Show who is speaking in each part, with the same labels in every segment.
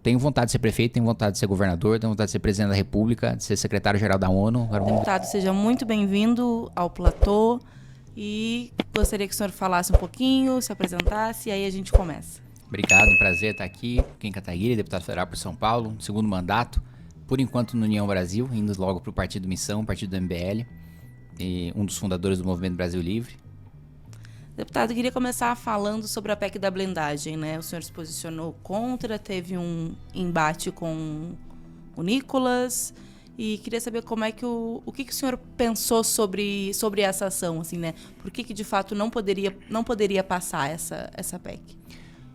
Speaker 1: tenho vontade de ser prefeito, tenho vontade de ser governador, tenho vontade de ser presidente da República, de ser secretário-geral da ONU. Agora
Speaker 2: Deputado, seja muito bem-vindo ao Platô e gostaria que o senhor falasse um pouquinho, se apresentasse e aí a gente começa.
Speaker 1: Obrigado, um prazer estar aqui. Kim Kataguiri, deputado federal por São Paulo, segundo mandato, por enquanto no União Brasil, indo logo para o Partido Missão, partido do MBL, e um dos fundadores do Movimento Brasil Livre.
Speaker 2: Deputado, eu queria começar falando sobre a PEC da blindagem, né? O senhor se posicionou contra, teve um embate com o Nicolas e queria saber como é que o que o senhor pensou sobre essa ação, assim, né? Por que de fato não poderia passar essa PEC?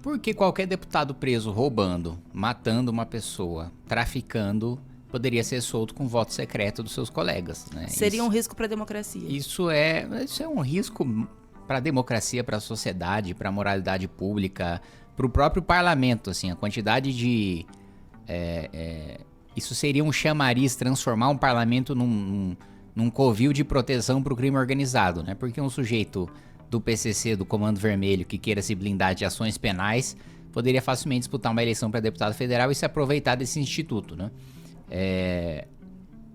Speaker 1: Porque qualquer deputado preso roubando, matando uma pessoa, traficando, poderia ser solto com voto secreto dos seus colegas, né?
Speaker 2: Seria um risco para a democracia.
Speaker 1: Isso é um risco para a democracia, para a sociedade, para a moralidade pública, para o próprio parlamento, assim, a quantidade de... isso seria um chamariz, transformar um parlamento num covil de proteção para o crime organizado, né? Porque um sujeito do PCC, do Comando Vermelho, que queira se blindar de ações penais, poderia facilmente disputar uma eleição para deputado federal e se aproveitar desse instituto, né?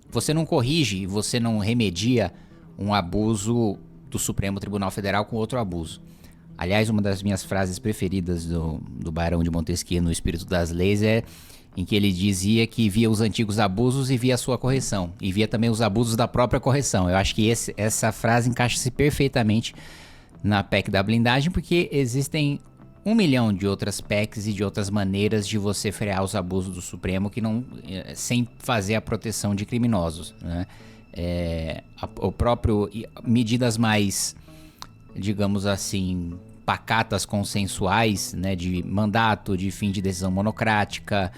Speaker 1: Você não corrige, você não remedia um abuso do Supremo Tribunal Federal com outro abuso. Aliás, uma das minhas frases preferidas do Barão de Montesquieu no Espírito das Leis é em que ele dizia que via os antigos abusos e via a sua correção, e via também os abusos da própria correção. Eu acho que essa frase encaixa-se perfeitamente na PEC da blindagem, porque existem 1 milhão de outras PECs e de outras maneiras de você frear os abusos do Supremo sem fazer a proteção de criminosos, né? Medidas mais, digamos assim, pacatas, consensuais, né, de mandato, de fim de decisão monocrática,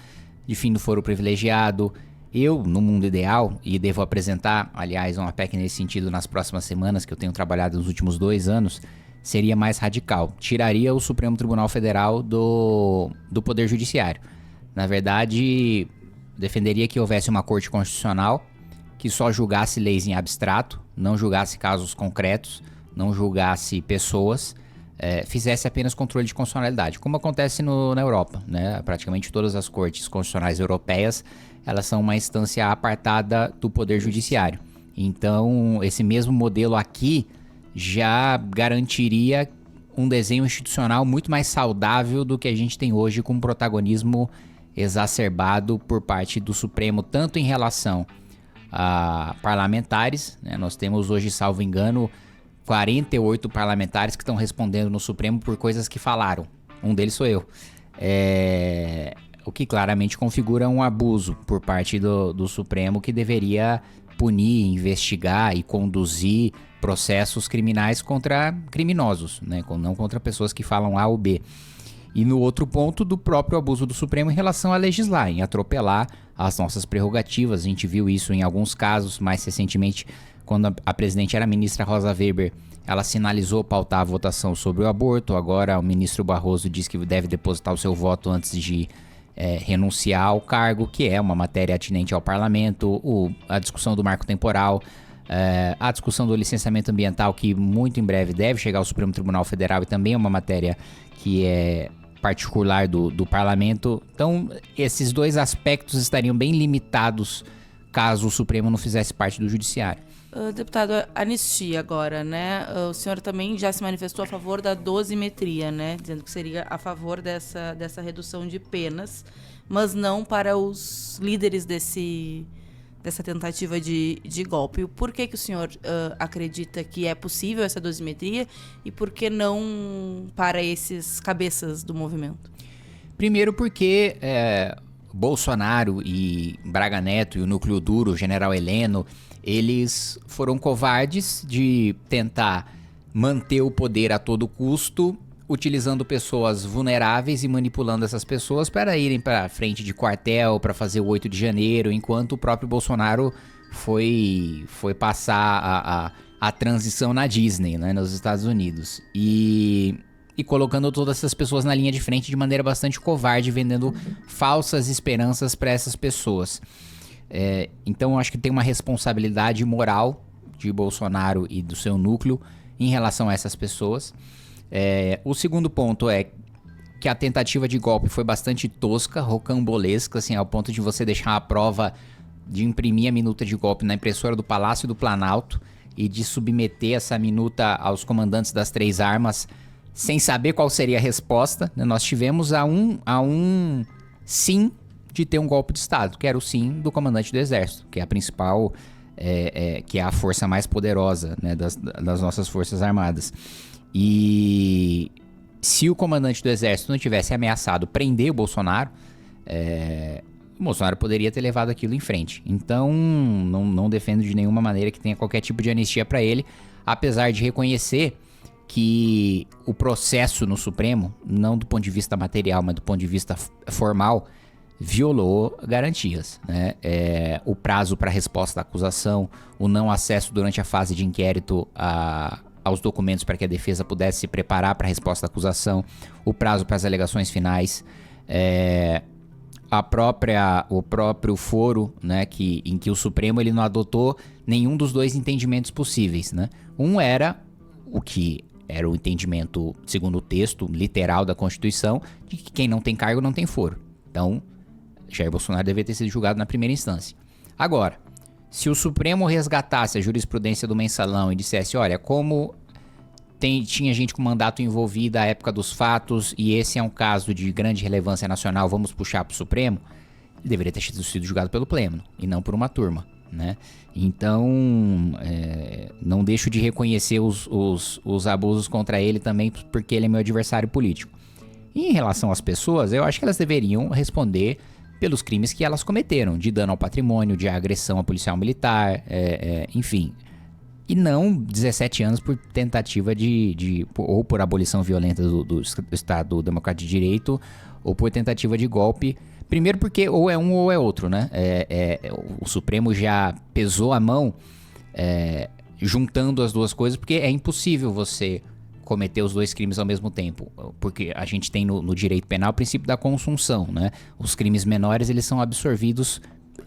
Speaker 1: de fim do foro privilegiado. Eu, no mundo ideal, e devo apresentar, aliás, uma PEC nesse sentido nas próximas semanas, que eu tenho trabalhado nos últimos 2 anos, seria mais radical. Tiraria o Supremo Tribunal Federal do Poder Judiciário. Na verdade, defenderia que houvesse uma Corte Constitucional que só julgasse leis em abstrato, não julgasse casos concretos, não julgasse pessoas, fizesse apenas controle de constitucionalidade, como acontece na Europa, né? Praticamente todas as cortes constitucionais europeias, elas são uma instância apartada do Poder Judiciário. Então, esse mesmo modelo aqui já garantiria um desenho institucional muito mais saudável do que a gente tem hoje, com um protagonismo exacerbado por parte do Supremo, tanto em relação a parlamentares, né? Nós temos hoje, salvo engano, 48 parlamentares que estão respondendo no Supremo por coisas que falaram. Um deles sou eu. O que claramente configura um abuso por parte do Supremo, que deveria punir, investigar e conduzir processos criminais contra criminosos, né? Não contra pessoas que falam A ou B. E no outro ponto, do próprio abuso do Supremo em relação a legislar, em atropelar as nossas prerrogativas. A gente viu isso em alguns casos, mais recentemente, quando a presidente era a ministra Rosa Weber, ela sinalizou pautar a votação sobre o aborto. Agora o ministro Barroso diz que deve depositar o seu voto antes de renunciar ao cargo, que é uma matéria atinente ao parlamento, a discussão do marco temporal, a discussão do licenciamento ambiental, que muito em breve deve chegar ao Supremo Tribunal Federal e também é uma matéria que é particular do parlamento. Então, esses dois aspectos estariam bem limitados caso o Supremo não fizesse parte do Judiciário.
Speaker 2: Deputado, anistia agora, né? O senhor também já se manifestou a favor da dosimetria, né? Dizendo que seria a favor dessa redução de penas, mas não para os líderes dessa tentativa de golpe. Por que o senhor acredita que é possível essa dosimetria e por que não para esses cabeças do movimento?
Speaker 1: Primeiro porque Bolsonaro e Braga Neto e o núcleo duro, o general Heleno, eles foram covardes de tentar manter o poder a todo custo, utilizando pessoas vulneráveis e manipulando essas pessoas para irem para frente de quartel, para fazer o 8 de janeiro, enquanto o próprio Bolsonaro foi passar a transição na Disney, né, nos Estados Unidos. E colocando todas essas pessoas na linha de frente de maneira bastante covarde, vendendo falsas esperanças para essas pessoas. Então eu acho que tem uma responsabilidade moral de Bolsonaro e do seu núcleo em relação a essas pessoas. O segundo ponto é que a tentativa de golpe foi bastante tosca, rocambolesca, assim, ao ponto de você deixar a prova de imprimir a minuta de golpe na impressora do Palácio do Planalto e de submeter essa minuta aos comandantes das 3 armas sem saber qual seria a resposta, né? Nós tivemos a um sim de ter um golpe de Estado, que era o sim do comandante do Exército, que é a principal, que é a força mais poderosa, né, das nossas Forças Armadas. E se o comandante do Exército não tivesse ameaçado prender o Bolsonaro, o Bolsonaro poderia ter levado aquilo em frente. Então, não defendo de nenhuma maneira que tenha qualquer tipo de anistia para ele, apesar de reconhecer que o processo no Supremo, não do ponto de vista material, mas do ponto de vista formal, violou garantias, né? O prazo para resposta da acusação, o não acesso durante a fase de inquérito aos documentos para que a defesa pudesse se preparar para a resposta da acusação, o prazo para as alegações finais, o próprio foro, né, em que o Supremo ele não adotou nenhum dos 2 entendimentos possíveis, né? Um era o que era o entendimento, segundo o texto literal da Constituição, de que quem não tem cargo não tem foro. Então, Jair Bolsonaro deveria ter sido julgado na primeira instância. Agora, se o Supremo resgatasse a jurisprudência do Mensalão e dissesse, olha, como tinha gente com mandato envolvido à época dos fatos e esse é um caso de grande relevância nacional, vamos puxar para o Supremo, ele deveria ter sido julgado pelo Pleno e não por uma turma, né? Então, não deixo de reconhecer os abusos contra ele também porque ele é meu adversário político. E em relação às pessoas, eu acho que elas deveriam responder pelos crimes que elas cometeram, de dano ao patrimônio, de agressão a policial militar, enfim. E não 17 anos por tentativa ou por abolição violenta do Estado Democrático de Direito, ou por tentativa de golpe. Primeiro porque ou é um ou é outro, né? O Supremo já pesou a mão juntando as duas coisas, porque é impossível você cometer os 2 crimes ao mesmo tempo, porque a gente tem no direito penal o princípio da consunção, né? Os crimes menores eles são absorvidos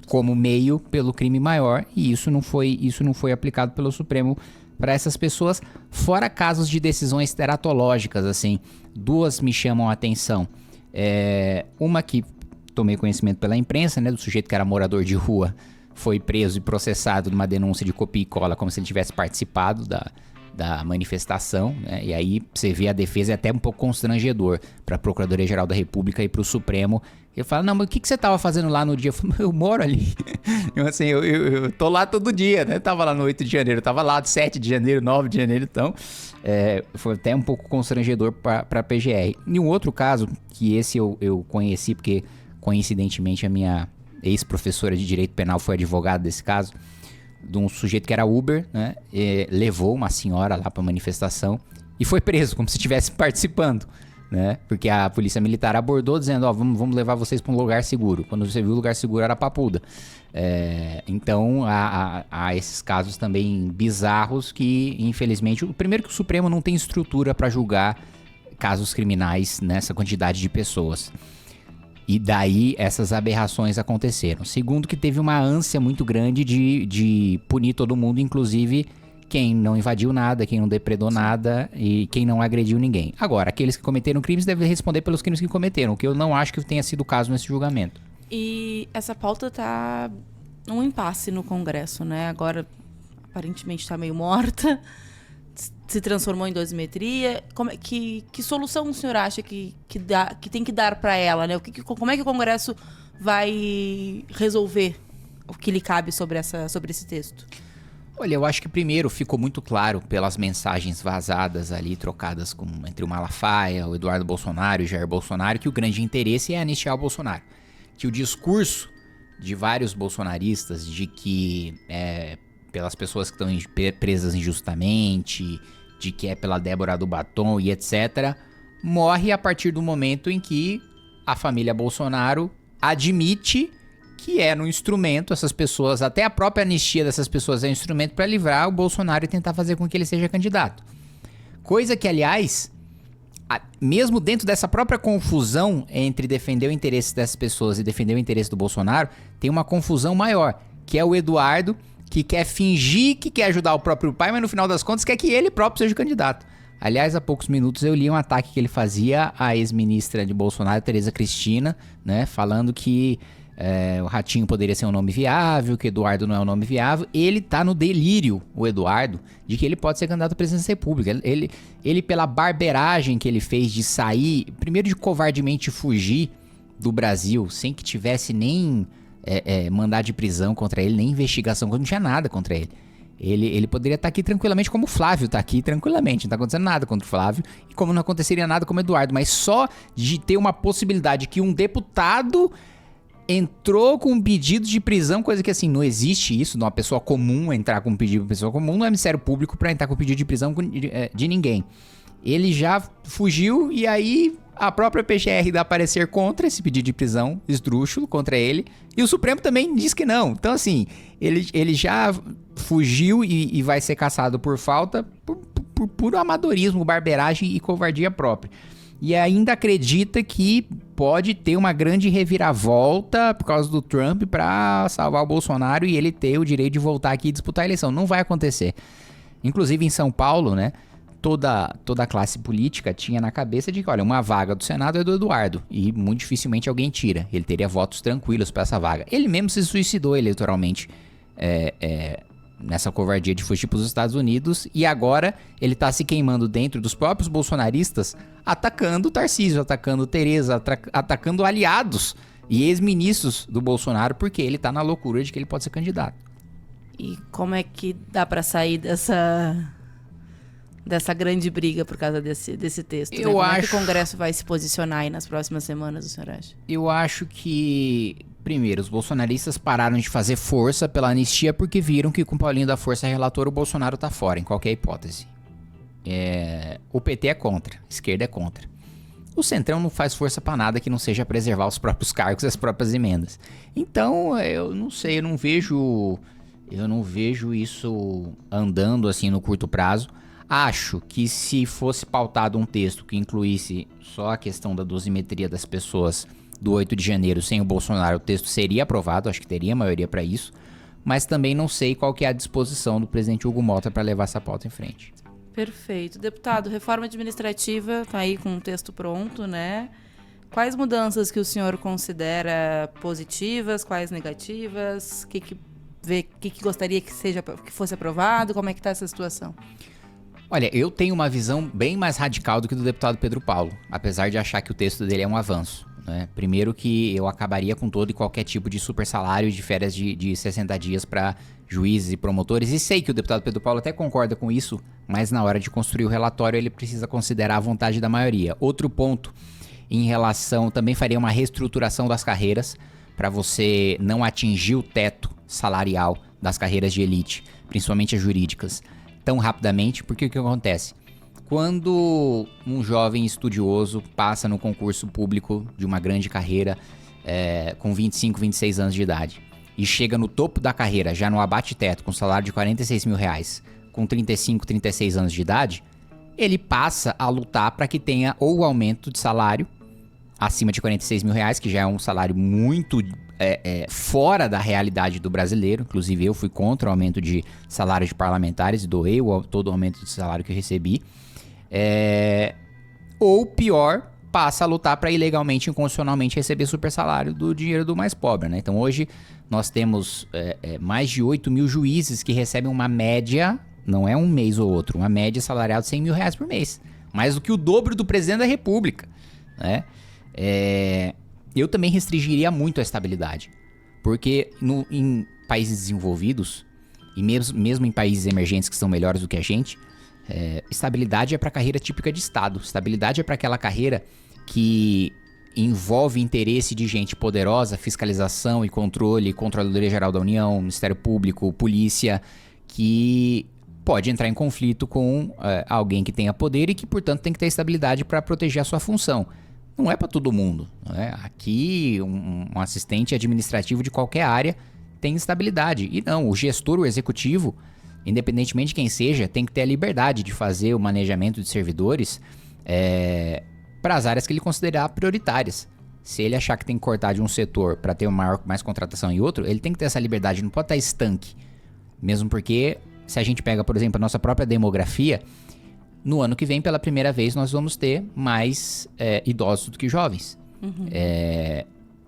Speaker 1: como meio pelo crime maior e isso não foi aplicado pelo Supremo para essas pessoas, fora casos de decisões teratológicas, assim. 2 me chamam a atenção. Uma que tomei conhecimento pela imprensa, né, do sujeito que era morador de rua, foi preso e processado numa denúncia de copia e cola, como se ele tivesse participado da manifestação, né? E aí você vê a defesa é até um pouco constrangedor para a Procuradoria-Geral da República e para o Supremo. Ele fala, não, mas o que você estava fazendo lá no dia? Eu falo, eu moro ali. Eu tô lá todo dia, né? Eu tava lá no 8 de janeiro, eu tava lá 7 de janeiro, 9 de janeiro, então foi até um pouco constrangedor para a PGR. E um outro caso, que esse eu conheci porque coincidentemente a minha ex-professora de Direito Penal foi advogada desse caso, de um sujeito que era Uber, né? Levou uma senhora lá pra manifestação e foi preso, como se estivesse participando, né? Porque a polícia militar abordou dizendo, vamos levar vocês pra um lugar seguro. Quando você viu o lugar seguro era Papuda. Então há esses casos também bizarros que, infelizmente, o primeiro que o Supremo não tem estrutura pra julgar casos criminais nessa quantidade de pessoas. E daí essas aberrações aconteceram. Segundo, que teve uma ânsia muito grande de punir todo mundo, inclusive quem não invadiu nada, quem não depredou nada e quem não agrediu ninguém. Agora, aqueles que cometeram crimes devem responder pelos crimes que cometeram, o que eu não acho que tenha sido o caso nesse julgamento. E
Speaker 2: essa pauta tá um impasse no Congresso, né? Agora, aparentemente tá meio morta. Se transformou em dosimetria. Que solução o senhor acha que tem que dar para ela, né? Como é que o Congresso vai resolver o que lhe cabe sobre esse texto?
Speaker 1: Olha, eu acho que primeiro ficou muito claro pelas mensagens vazadas ali, trocadas entre o Malafaia, o Eduardo Bolsonaro e o Jair Bolsonaro, que o grande interesse é anistiar o Bolsonaro. Que o discurso de vários bolsonaristas de que pelas pessoas que estão presas injustamente, de que é pela Débora do Batom e etc., morre a partir do momento em que a família Bolsonaro admite que é um instrumento, essas pessoas, até a própria anistia dessas pessoas é um instrumento para livrar o Bolsonaro e tentar fazer com que ele seja candidato. Coisa que, aliás, mesmo dentro dessa própria confusão entre defender o interesse dessas pessoas e defender o interesse do Bolsonaro, tem uma confusão maior, que é o Eduardo, que quer fingir que quer ajudar o próprio pai, mas no final das contas quer que ele próprio seja o candidato. Aliás, há poucos minutos eu li um ataque que ele fazia à ex-ministra de Bolsonaro, Tereza Cristina, né? Falando que o Ratinho poderia ser um nome viável, que Eduardo não é um nome viável. Ele tá no delírio, o Eduardo, de que ele pode ser candidato à presidência da República. Ele pela barberagem que ele fez de sair, primeiro de covardemente fugir do Brasil, sem que tivesse nem mandado de prisão contra ele, nem investigação, não tinha nada contra ele. Ele poderia estar aqui tranquilamente, como o Flávio está aqui tranquilamente. Não está acontecendo nada contra o Flávio. E como não aconteceria nada com o Eduardo. Mas só de ter uma possibilidade que um deputado entrou com um pedido de prisão, coisa que assim, não existe isso, de uma pessoa comum entrar com um pedido de pessoa comum, não é Ministério Público para entrar com pedido de prisão de ninguém. Ele já fugiu e aí a própria PGR dá parecer contra esse pedido de prisão esdrúxulo contra ele. E o Supremo também diz que não. Então assim, ele já fugiu e vai ser caçado por falta, por puro amadorismo, barberagem e covardia própria. E ainda acredita que pode ter uma grande reviravolta por causa do Trump para salvar o Bolsonaro e ele ter o direito de voltar aqui e disputar a eleição. Não vai acontecer. Inclusive em São Paulo, né? Toda a classe política tinha na cabeça de que, olha, uma vaga do Senado é do Eduardo e muito dificilmente alguém tira. Ele teria votos tranquilos para essa vaga. Ele mesmo se suicidou eleitoralmente nessa covardia de fugir para os Estados Unidos e agora ele tá se queimando dentro dos próprios bolsonaristas, atacando o Tarcísio, atacando Tereza, atacando aliados e ex-ministros do Bolsonaro, porque ele tá na loucura de que ele pode ser candidato.
Speaker 2: E como é que dá para sair dessa grande briga por causa desse texto? Como é que o Congresso vai se posicionar aí nas próximas semanas, o senhor acha?
Speaker 1: Eu acho que, primeiro, os bolsonaristas pararam de fazer força pela anistia porque viram que com o Paulinho da Força relator o Bolsonaro tá fora, em qualquer hipótese. O PT é contra, a esquerda é contra. O Centrão não faz força pra nada que não seja preservar os próprios cargos e as próprias emendas. Então, eu não sei, eu não vejo isso andando assim no curto prazo. Acho que se fosse pautado um texto que incluísse só a questão da dosimetria das pessoas do 8 de janeiro sem o Bolsonaro, o texto seria aprovado, acho que teria maioria para isso, mas também não sei qual que é a disposição do presidente Hugo Mota para levar essa pauta em frente.
Speaker 2: Perfeito. Deputado, reforma administrativa, tá aí com o texto pronto, né? Quais mudanças que o senhor considera positivas, quais negativas? O que gostaria que fosse aprovado? Como é que está essa situação?
Speaker 1: Olha, eu tenho uma visão bem mais radical do que do deputado Pedro Paulo, apesar de achar que o texto dele é um avanço, né? Primeiro que eu acabaria com todo e qualquer tipo de super salário de férias de 60 dias para juízes e promotores, e sei que o deputado Pedro Paulo até concorda com isso, mas na hora de construir o relatório ele precisa considerar a vontade da maioria. Outro ponto, em relação, também faria uma reestruturação das carreiras para você não atingir o teto salarial das carreiras de elite, principalmente as jurídicas, tão rapidamente, porque o que acontece? Quando um jovem estudioso passa no concurso público de uma grande carreira com 25, 26 anos de idade e chega no topo da carreira, já no abate-teto, com salário de 46 mil reais, com 35, 36 anos de idade, ele passa a lutar para que tenha ou o aumento de salário acima de 46 mil reais, que já é um salário muito fora da realidade do brasileiro. Inclusive eu fui contra o aumento de salário de parlamentares e doei todo o aumento de salário que eu recebi. Ou pior, passa a lutar para ilegalmente, inconstitucionalmente receber super salário do dinheiro do mais pobre, né? Então hoje nós temos mais de 8 mil juízes que recebem uma média, não é um mês ou outro, uma média salarial de 100 mil reais por mês. Mais do que o dobro do presidente da República, né? Eu também restringiria muito a estabilidade, porque em países desenvolvidos, e mesmo em países emergentes que são melhores do que a gente, estabilidade é para carreira típica de Estado. Estabilidade é para aquela carreira que envolve interesse de gente poderosa, fiscalização e controle, Controladoria Geral da União, Ministério Público, Polícia, que pode entrar em conflito com alguém que tenha poder e que, portanto, tem que ter estabilidade para proteger a sua função. Não é para todo mundo, né? Aqui, um assistente administrativo de qualquer área tem estabilidade. E não, o gestor, o executivo, independentemente de quem seja, tem que ter a liberdade de fazer o manejamento de servidores para as áreas que ele considerar prioritárias. Se ele achar que tem que cortar de um setor para ter mais contratação em outro, ele tem que ter essa liberdade, não pode estar estanque. Mesmo porque, se a gente pega, por exemplo, a nossa própria demografia, no ano que vem, pela primeira vez, nós vamos ter mais idosos do que jovens.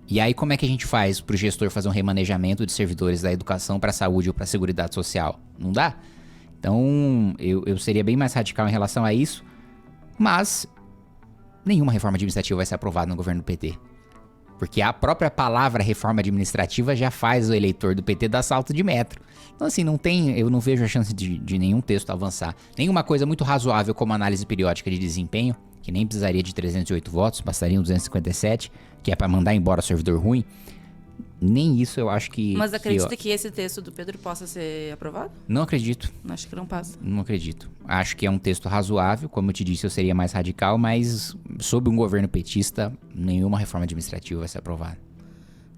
Speaker 1: E aí, como é que a gente faz pro gestor fazer um remanejamento de servidores da educação para a saúde ou para a seguridade social? Não dá. Então, eu seria bem mais radical em relação a isso, mas nenhuma reforma administrativa vai ser aprovada no governo do PT. Porque a própria palavra reforma administrativa já faz o eleitor do PT dar salto de metro. Então, assim, eu não vejo a chance de nenhum texto avançar. Nenhuma coisa muito razoável como análise periódica de desempenho, que nem precisaria de 308 votos, bastariam 257, que é para mandar embora servidor ruim. Nem isso eu acho que...
Speaker 2: Mas acredita que esse texto do Pedro possa ser aprovado?
Speaker 1: Não acredito.
Speaker 2: Acho que não passa.
Speaker 1: Não acredito. Acho que é um texto razoável. Como eu te disse, eu seria mais radical, mas sob um governo petista, nenhuma reforma administrativa vai ser aprovada.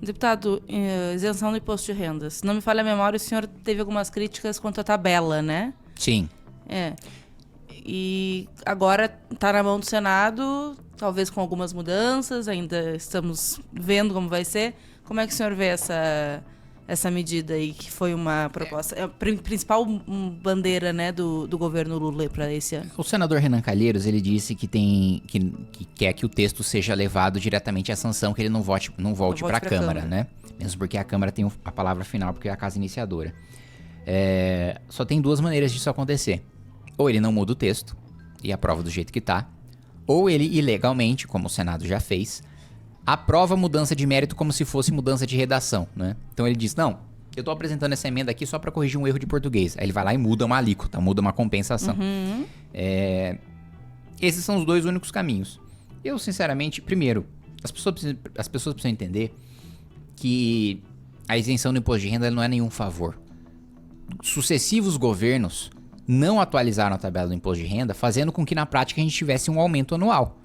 Speaker 2: Deputado, isenção do imposto de renda. Se não me falha a memória, o senhor teve algumas críticas quanto à tabela, né?
Speaker 1: Sim.
Speaker 2: E agora está na mão do Senado, talvez com algumas mudanças, ainda estamos vendo como vai ser. Como é que o senhor vê essa medida aí, que foi uma proposta, a principal bandeira, né, do governo Lula para esse ano?
Speaker 1: O senador Renan Calheiros, ele disse que quer que o texto seja levado diretamente à sanção, que ele não volte para a Câmara, né? Mesmo porque a Câmara tem a palavra final, porque é a casa iniciadora. Só tem duas maneiras disso acontecer. Ou ele não muda o texto e aprova do jeito que tá, ou ele ilegalmente, como o Senado já fez, aprova a mudança de mérito como se fosse mudança de redação, né? Então ele diz, não, eu tô apresentando essa emenda aqui só para corrigir um erro de português. Aí ele vai lá e muda uma alíquota, muda uma compensação. Esses são os dois únicos caminhos. Eu, sinceramente, primeiro, as pessoas precisam entender que a isenção do imposto de renda não é nenhum favor. Sucessivos governos não atualizaram a tabela do imposto de renda, fazendo com que na prática a gente tivesse um aumento anual.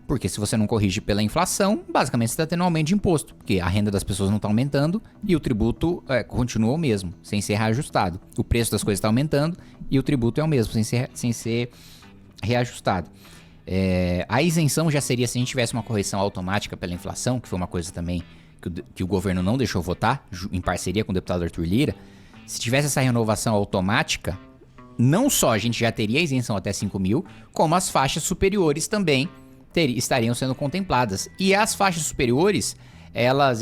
Speaker 1: Porque se você não corrige pela inflação, basicamente você está tendo um aumento de imposto, porque a renda das pessoas não está aumentando e o tributo continua o mesmo, sem ser reajustado. O preço das coisas está aumentando e o tributo é o mesmo, sem ser reajustado. A isenção já seria se a gente tivesse uma correção automática pela inflação, que foi uma coisa também que o governo não deixou votar, em parceria com o deputado Arthur Lira. Se tivesse essa renovação automática, não só a gente já teria a isenção até 5 mil, como as faixas superiores também estariam sendo contempladas. E as faixas superiores, elas,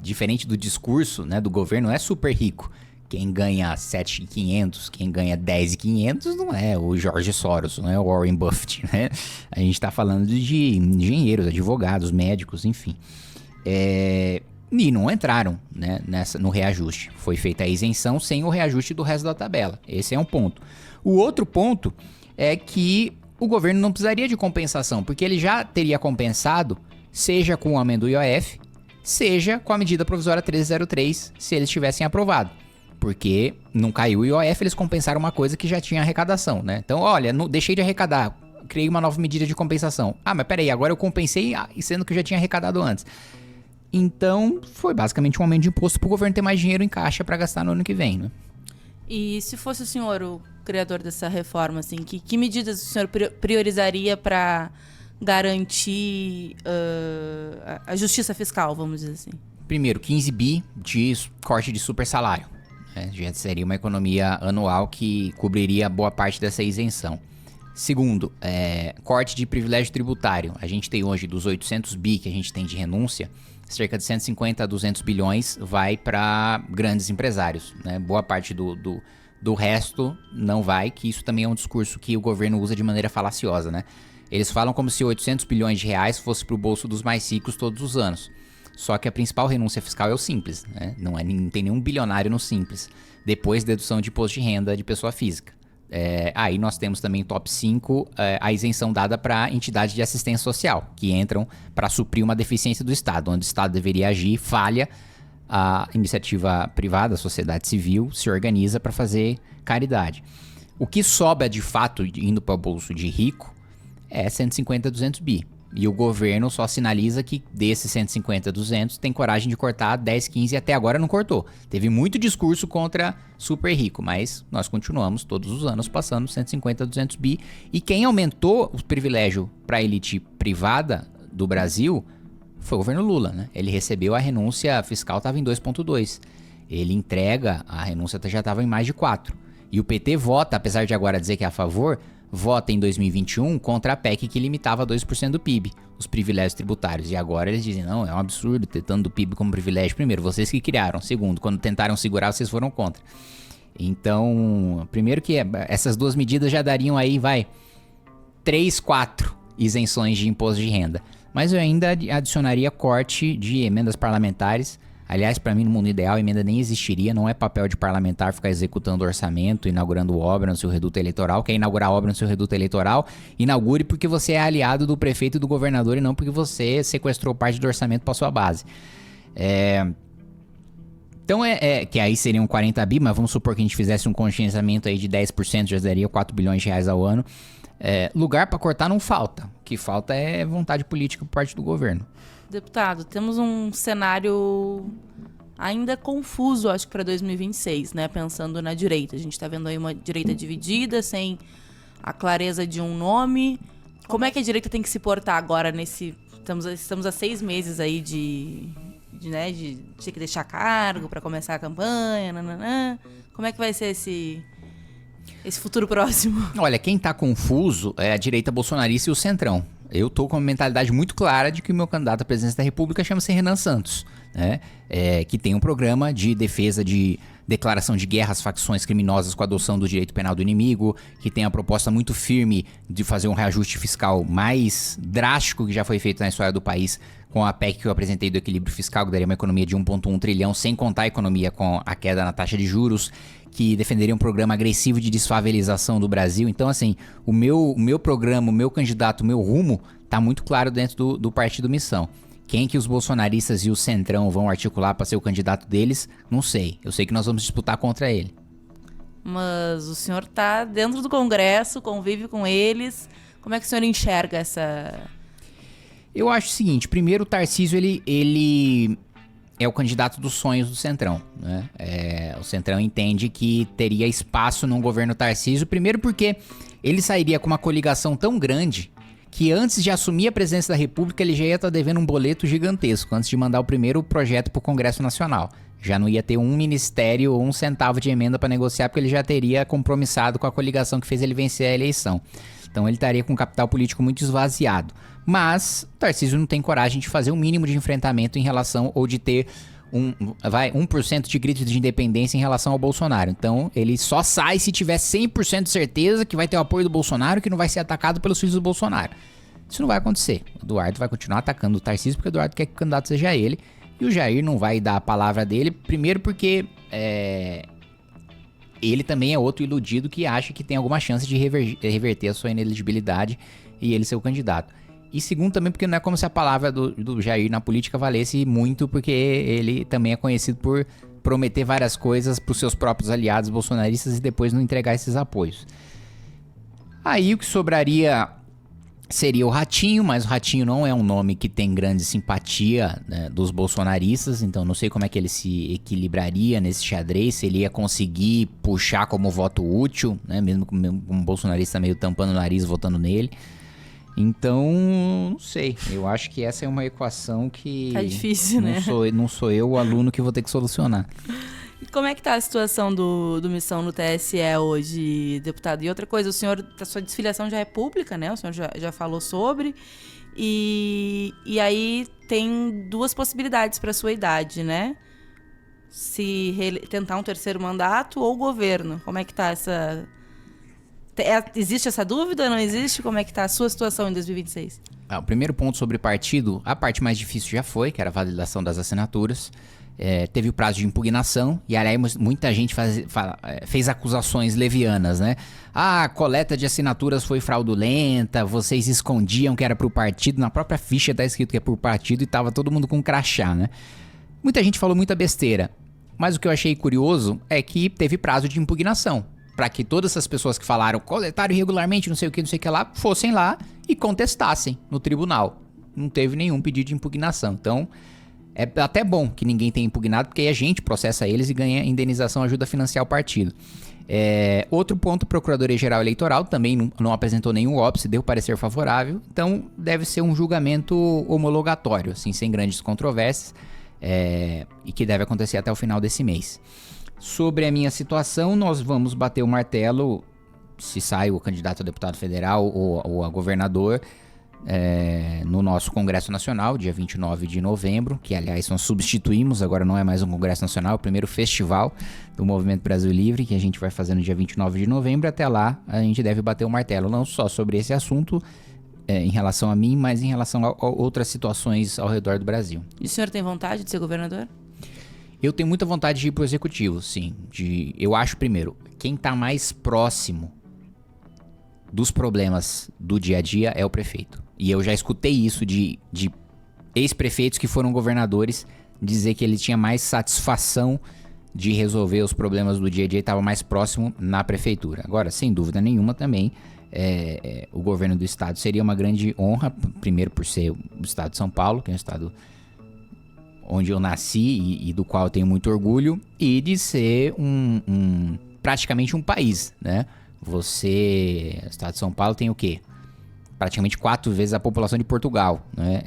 Speaker 1: diferente do discurso, né, do governo, não é super rico. Quem ganha 7.500, quem ganha 10.500 não é o George Soros, não é o Warren Buffett, né? A gente tá falando de engenheiros, advogados, médicos, enfim. E não entraram, né, no reajuste. Foi feita a isenção sem o reajuste do resto da tabela. Esse é um ponto. O outro ponto é que o governo não precisaria de compensação, porque ele já teria compensado, seja com o aumento do IOF, seja com a medida provisória 1303, se eles tivessem aprovado. Porque não caiu o IOF, eles compensaram uma coisa que já tinha arrecadação, né? Então, olha, deixei de arrecadar, criei uma nova medida de compensação. Ah, mas peraí, agora eu compensei, sendo que eu já tinha arrecadado antes. Então, foi basicamente um aumento de imposto para o governo ter mais dinheiro em caixa para gastar no ano que vem, né?
Speaker 2: E se fosse o senhor o criador dessa reforma, assim, que medidas o senhor priorizaria para garantir a justiça fiscal, vamos dizer assim?
Speaker 1: Primeiro, 15 bi de corte de super salário. Já seria uma economia anual que cobriria boa parte dessa isenção. Segundo, corte de privilégio tributário. A gente tem hoje, dos 800 bi que a gente tem de renúncia, cerca de 150 a 200 bilhões vai para grandes empresários, né? Boa parte do resto não vai, que isso também é um discurso que o governo usa de maneira falaciosa, né? Eles falam como se 800 bilhões de reais fosse para o bolso dos mais ricos todos os anos. Só que a principal renúncia fiscal é o Simples, né? Não tem nenhum bilionário no Simples. Depois, dedução de imposto de renda de pessoa física. Aí nós temos também top 5, a isenção dada para entidades de assistência social, que entram para suprir uma deficiência do Estado, onde o Estado deveria agir, falha, a iniciativa privada, a sociedade civil, se organiza para fazer caridade. O que sobra de fato indo para o bolso de rico é 150 a 200 bi. E o governo só sinaliza que desses 150 a 200 tem coragem de cortar 10, 15 e até agora não cortou. Teve muito discurso contra super rico, mas nós continuamos todos os anos passando 150 a 200 bi. E quem aumentou o privilégio para a elite privada do Brasil foi o governo Lula, né? Ele recebeu a renúncia fiscal, estava em 2,2. Ele entrega, a renúncia já estava em mais de 4. E o PT vota, apesar de agora dizer que é a favor, vota em 2021 contra a PEC que limitava 2% do PIB, os privilégios tributários. E agora eles dizem, não, é um absurdo ter tanto do PIB como privilégio. Primeiro, vocês que criaram. Segundo, quando tentaram segurar, vocês foram contra. Então, primeiro que essas duas medidas já dariam aí, 3, 4 isenções de imposto de renda. Mas eu ainda adicionaria corte de emendas parlamentares. Aliás, para mim, no mundo ideal, a emenda nem existiria. Não é papel de parlamentar ficar executando orçamento, inaugurando obra no seu reduto eleitoral. Quer inaugurar obra no seu reduto eleitoral? Inaugure porque você é aliado do prefeito e do governador e não porque você sequestrou parte do orçamento para sua base. Então, que aí seriam 40 bi, mas vamos supor que a gente fizesse um contingenciamento aí de 10%, já daria 4 bilhões de reais ao ano. Lugar para cortar não falta. O que falta é vontade política por parte do governo.
Speaker 2: Deputado, temos um cenário ainda confuso, acho que para 2026, né? Pensando na direita. A gente está vendo aí uma direita dividida, sem a clareza de um nome. Como é que a direita tem que se portar agora nesse... Estamos há 6 meses aí de ter que deixar cargo para começar a campanha, nananã. Como é que vai ser esse futuro próximo? Olha,
Speaker 1: quem tá confuso é a direita bolsonarista e o centrão. Eu tô com uma mentalidade muito clara de que o meu candidato à presidência da República chama-se Renan Santos, né? Que tem um programa de defesa de declaração de guerra às facções criminosas com a adoção do direito penal do inimigo, que tem a proposta muito firme de fazer um reajuste fiscal mais drástico que já foi feito na história do país com a PEC que eu apresentei do equilíbrio fiscal, que daria uma economia de 1,1 trilhão, sem contar a economia com a queda na taxa de juros, que defenderia um programa agressivo de desfavelização do Brasil. Então, assim, o meu programa, o meu candidato, o meu rumo tá muito claro dentro do Partido Missão. Quem que os bolsonaristas e o centrão vão articular para ser o candidato deles, não sei. Eu sei que nós vamos disputar contra ele.
Speaker 2: Mas o senhor tá dentro do Congresso, convive com eles. Como é que o senhor enxerga essa...
Speaker 1: Eu acho o seguinte, primeiro o Tarcísio, ele é o candidato dos sonhos do Centrão, né? O Centrão entende que teria espaço num governo Tarcísio, primeiro porque ele sairia com uma coligação tão grande que antes de assumir a presidência da República ele já ia estar devendo um boleto gigantesco, antes de mandar o primeiro projeto para o Congresso Nacional. Já não ia ter um ministério ou um centavo de emenda para negociar, porque ele já teria compromissado com a coligação que fez ele vencer a eleição. Então ele estaria com um capital político muito esvaziado. Mas o Tarcísio não tem coragem de fazer um mínimo de enfrentamento em relação, ou de ter 1% de grito de independência em relação ao Bolsonaro. Então ele só sai se tiver 100% de certeza que vai ter o apoio do Bolsonaro, que não vai ser atacado pelos filhos do Bolsonaro. Isso não vai acontecer. O Eduardo vai continuar atacando o Tarcísio porque o Eduardo quer que o candidato seja ele. E o Jair não vai dar a palavra dele, primeiro porque ele também é outro iludido que acha que tem alguma chance de reverter a sua inelegibilidade e ele ser o candidato. E segundo também porque não é como se a palavra do Jair na política valesse muito, porque ele também é conhecido por prometer várias coisas para os seus próprios aliados bolsonaristas e depois não entregar esses apoios. Aí o que sobraria seria o Ratinho, mas o Ratinho não é um nome que tem grande simpatia, né, dos bolsonaristas, então não sei como é que ele se equilibraria nesse xadrez, se ele ia conseguir puxar como voto útil, né, mesmo com um bolsonarista meio tampando o nariz votando nele. Então, não sei, eu acho que essa é uma equação que...
Speaker 2: Tá difícil, né?
Speaker 1: Não sou eu o aluno que vou ter que solucionar.
Speaker 2: E como é que tá a situação do Missão no TSE hoje, deputado? E outra coisa, a sua desfiliação já é pública, né? O senhor já falou sobre. E aí tem 2 possibilidades para sua idade, né? Se tentar um terceiro mandato ou governo. Como é que tá essa... Existe essa dúvida? Não existe? Como é que tá a sua situação em 2026?
Speaker 1: O primeiro ponto sobre partido, a parte mais difícil já foi, que era a validação das assinaturas. Teve o prazo de impugnação, e aí muita gente fez acusações levianas, né? A coleta de assinaturas foi fraudulenta, vocês escondiam que era pro partido, na própria ficha tá escrito que é pro partido e tava todo mundo com crachá, né? Muita gente falou muita besteira, mas o que eu achei curioso é que teve prazo de impugnação, para que todas essas pessoas que falaram coletaram irregularmente, não sei o que lá, fossem lá e contestassem no tribunal. Não teve nenhum pedido de impugnação, então... É até bom que ninguém tenha impugnado, porque aí a gente processa eles e ganha indenização, ajuda a financiar o partido. Outro ponto, Procuradoria-Geral Eleitoral também não apresentou nenhum óbice, deu parecer favorável. Então, deve ser um julgamento homologatório, assim, sem grandes controvérsias, e que deve acontecer até o final desse mês. Sobre a minha situação, nós vamos bater o martelo se sai o candidato a deputado federal ou a governador no nosso Congresso Nacional, dia 29 de novembro, que aliás nós substituímos, agora não é mais um Congresso Nacional, é o primeiro festival do Movimento Brasil Livre, que a gente vai fazer no dia 29 de novembro. Até lá a gente deve bater o martelo, não só sobre esse assunto em relação a mim, mas em relação a outras situações ao redor do Brasil.
Speaker 2: E o senhor tem vontade de ser governador?
Speaker 1: Eu tenho muita vontade de ir pro executivo, sim. Eu acho, primeiro, quem tá mais próximo dos problemas do dia a dia é o prefeito. E eu já escutei isso de ex-prefeitos que foram governadores dizer que ele tinha mais satisfação de resolver os problemas do dia a dia e estava mais próximo na prefeitura. Agora, sem dúvida nenhuma também, o governo do estado seria uma grande honra, primeiro por ser o estado de São Paulo, que é um estado onde eu nasci e do qual eu tenho muito orgulho, e de ser praticamente um país, né? O estado de São Paulo tem o quê? Praticamente 4 vezes a população de Portugal, né?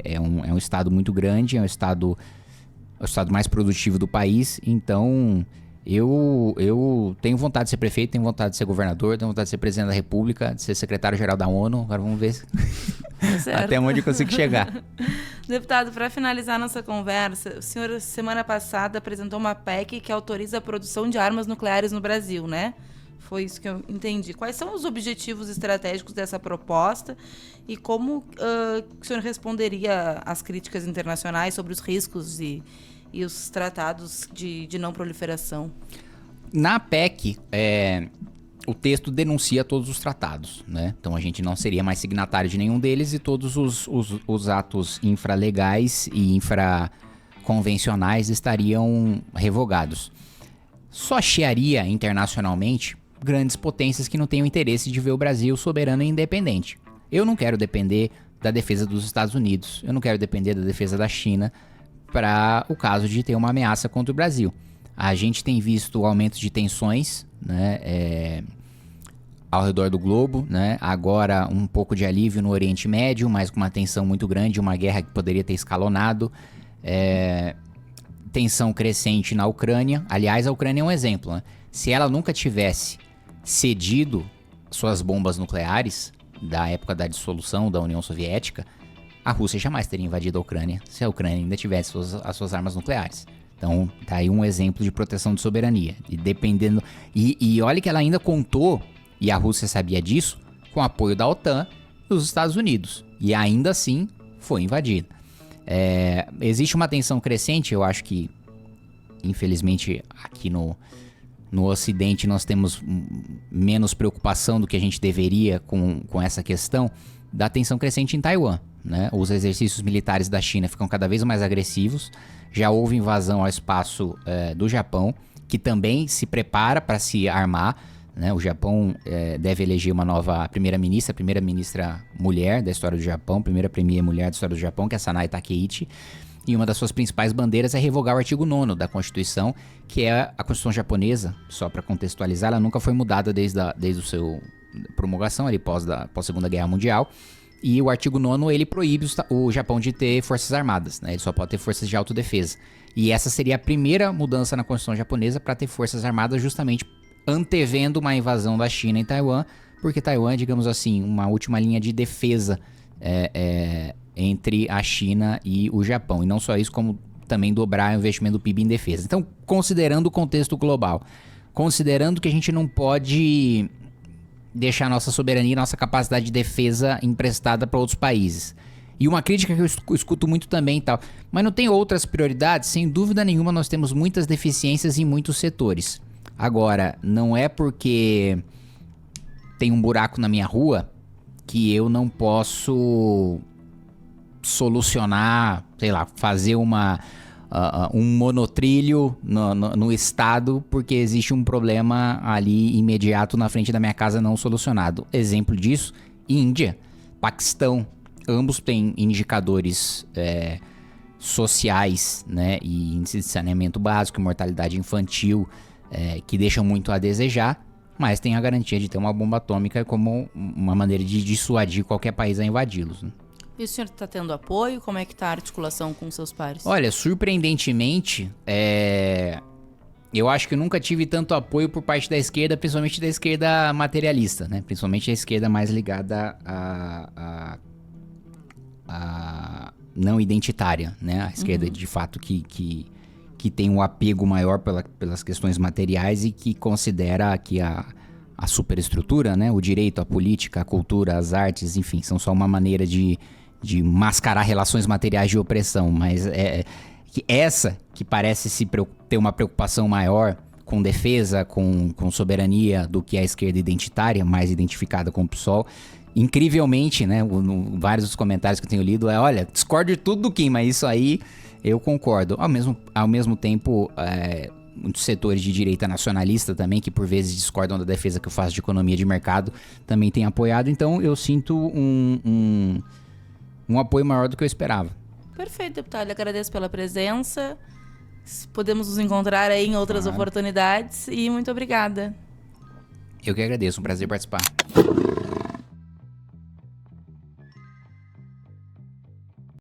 Speaker 1: É um estado muito grande, é o estado mais produtivo do país. Então, eu tenho vontade de ser prefeito, tenho vontade de ser governador, tenho vontade de ser presidente da República, de ser secretário-geral da ONU. Agora vamos ver até onde eu consigo chegar.
Speaker 2: Deputado, para finalizar nossa conversa, o senhor, semana passada, apresentou uma PEC que autoriza a produção de armas nucleares no Brasil, né? Foi isso que eu entendi. Quais são os objetivos estratégicos dessa proposta e como o senhor responderia às críticas internacionais sobre os riscos e os tratados de não proliferação?
Speaker 1: Na PEC, o texto denuncia todos os tratados, né? Então a gente não seria mais signatário de nenhum deles e todos os atos infralegais e infraconvencionais estariam revogados. Só chiaria internacionalmente grandes potências que não tenham interesse de ver o Brasil soberano e independente. Eu não quero depender da defesa dos Estados Unidos, eu não quero depender da defesa da China para o caso de ter uma ameaça contra o Brasil. A gente tem visto aumento de tensões, né, ao redor do globo, né? Agora um pouco de alívio no Oriente Médio, mas com uma tensão muito grande, uma guerra que poderia ter escalonado. Tensão crescente na Ucrânia. Aliás, a Ucrânia é um exemplo, né? Se ela nunca tivesse cedido suas bombas nucleares da época da dissolução da União Soviética, a Rússia jamais teria invadido a Ucrânia se a Ucrânia ainda tivesse as suas armas nucleares. Então, tá aí um exemplo de proteção de soberania. E dependendo. E olha que ela ainda contou, e a Rússia sabia disso, com o apoio da OTAN e dos Estados Unidos. E ainda assim foi invadida. Existe uma tensão crescente, eu acho que, infelizmente, aqui no Ocidente nós temos menos preocupação do que a gente deveria com essa questão da tensão crescente em Taiwan, né? Os exercícios militares da China ficam cada vez mais agressivos. Já houve invasão ao espaço do Japão, que também se prepara para se armar, né? O Japão deve eleger uma nova primeira-ministra, a primeira-ministra mulher da história do Japão, primeira premier mulher da história do Japão, que é a Sanae Takeichi. E uma das suas principais bandeiras é revogar o artigo 9º da Constituição, que é a Constituição japonesa. Só para contextualizar, ela nunca foi mudada desde a sua promulgação, ali pós Segunda Guerra Mundial. E o artigo 9º, ele proíbe o Japão de ter forças armadas, né? Ele só pode ter forças de autodefesa. E essa seria a primeira mudança na Constituição japonesa para ter forças armadas, justamente antevendo uma invasão da China em Taiwan, porque Taiwan é, digamos assim, uma última linha de defesa entre a China e o Japão. E não só isso, como também dobrar o investimento do PIB em defesa. Então, considerando o contexto global, considerando que a gente não pode deixar nossa soberania e nossa capacidade de defesa emprestada para outros países. E uma crítica que eu escuto muito também e tal, mas não tem outras prioridades? Sem dúvida nenhuma, nós temos muitas deficiências em muitos setores. Agora, não é porque tem um buraco na minha rua que eu não posso solucionar, sei lá, fazer um monotrilho no estado porque existe um problema ali imediato na frente da minha casa não solucionado. Exemplo disso, Índia, Paquistão, ambos têm indicadores sociais, né, e índice de saneamento básico e mortalidade infantil que deixam muito a desejar, mas tem a garantia de ter uma bomba atômica como uma maneira de dissuadir qualquer país a invadi-los, né?
Speaker 2: E o senhor está tendo apoio? Como é que está a articulação com seus pares?
Speaker 1: Olha, surpreendentemente, eu acho que eu nunca tive tanto apoio por parte da esquerda, principalmente da esquerda materialista, né? Principalmente a esquerda mais ligada a não identitária, né? A esquerda, de fato, que tem um apego maior pelas questões materiais e que considera que a superestrutura, né? O direito, a política, a cultura, as artes, enfim, são só uma maneira de mascarar relações materiais de opressão, mas que essa que parece ter uma preocupação maior com defesa, com soberania do que a esquerda identitária, mais identificada com o PSOL. Incrivelmente, né, vários dos comentários que eu tenho lido olha, discordo de tudo do Kim, mas isso aí eu concordo. Ao mesmo tempo, muitos setores de direita nacionalista também, que por vezes discordam da defesa que eu faço de economia de mercado, também têm apoiado, então eu sinto um apoio maior do que eu esperava.
Speaker 2: Perfeito, deputado. Eu agradeço pela presença. Podemos nos encontrar aí em outras oportunidades. E muito obrigada.
Speaker 1: Eu que agradeço. Um prazer participar.